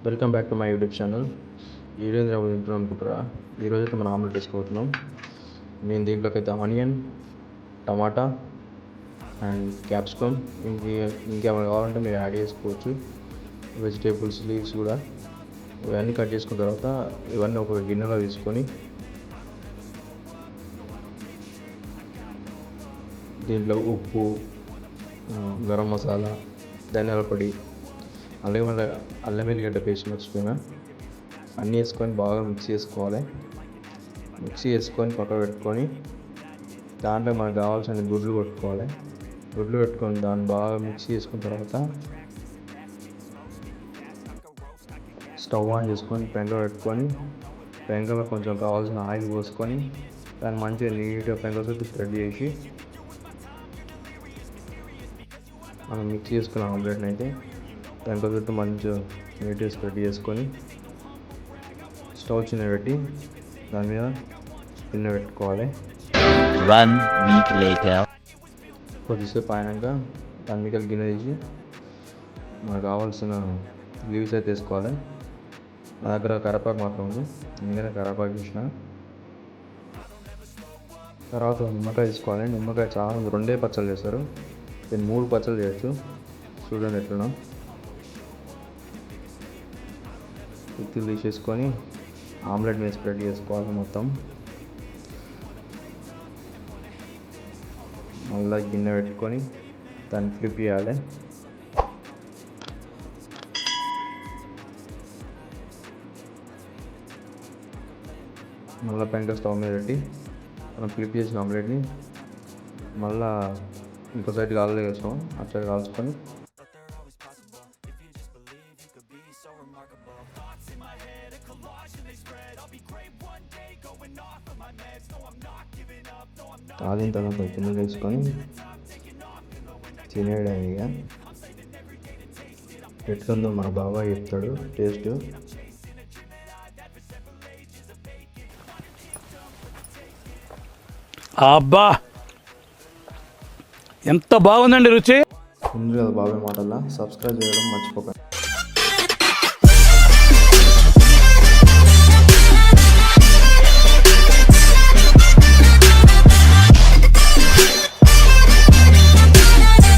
Welcome back to my YouTube channel. ఈరోజు తింటున్నాం అనుకుంటారా? ఈరోజు అయితే మనం ఆమ్లెట్ వేసుకోబోతున్నాం. నేను దీంట్లోకి అయితే ఆనియన్, టమాటా అండ్ క్యాప్సికమ్ ఇంకేమైనా కావాలంటే మీరు యాడ్ చేసుకోవచ్చు. వెజిటేబుల్స్ లీవ్స్ కూడా ఇవన్నీ కట్ చేసుకున్న తర్వాత ఇవన్నీ ఒక గిన్నెలో తీసుకొని దీంట్లో ఉప్పు, గరం మసాలా, ధనియాల పొడి, అల్లం వెల్లిగడ్డ పేస్ట్ మర్చిపోయినా అన్నీ వేసుకొని బాగా మిక్స్ చేసుకొని పక్కన పెట్టుకొని దాంట్లో మనకు కావాల్సిన గుడ్లు పెట్టుకొని దాన్ని బాగా మిక్స్ చేసుకున్న తర్వాత స్టవ్ ఆన్ చేసుకొని పెంకలో కొంచెం కావాల్సిన ఆయిల్ పోసుకొని దాన్ని మంచిగా నీట్గా పెంకతో స్ప్రెడ్ చేసి మనం మిక్స్ చేసుకున్న ఆమ్లెట్ని అయితే పెంక చుట్టూ మంచిగా నీట్గా స్ప్రెడ్ చేసుకొని స్టవ్ చిన్న పెట్టి దాని మీద గిన్నె పెట్టుకోవాలి. కొద్దిసేపు అయినాక దాని మీద గిన్నె తీసి మనకు కావాల్సిన లీవ్స్ అయితే వేసుకోవాలి. నా దగ్గర కరివేపాకు మాత్రం ఉంది, ఎందుకంటే కరివేపాకు తీసిన తర్వాత నిమ్మకాయ తీసుకోవాలి. నిమ్మకాయ చాలా 2 పచ్చళ్ళు చేస్తారు, నేను 3 పచ్చళ్ళు చేయొచ్చు. చూడండి ఎట్లనో పిత్తులు తీసేసుకొని ఆమ్లెట్ మీద స్ప్రెడ్ చేసుకోవాలి మొత్తం. మళ్ళీ గిన్నె పెట్టుకొని దాన్ని ఫ్లిప్ చేయాలి. మళ్ళీ పెంక స్టవ్ మీద పెట్టి మనం ఫ్లిప్ చేసిన ఆమ్లెట్ని మళ్ళీ ఇంకో సైడ్ కాలులో వేస్తాం, అటు సైడ్ కాల్చుకొని కాలిన తర్వాత కింద వేసుకొని తినేయడం. ఇక ఎట్లుందో మన బాబాయ్ చెప్తాడు టేస్ట్. అబ్బా ఎంత బాగుందండి రుచి. ముందు కదా బాబాయ్ మాటల్లో సబ్స్క్రైబ్ చేయడం మర్చిపోకండి.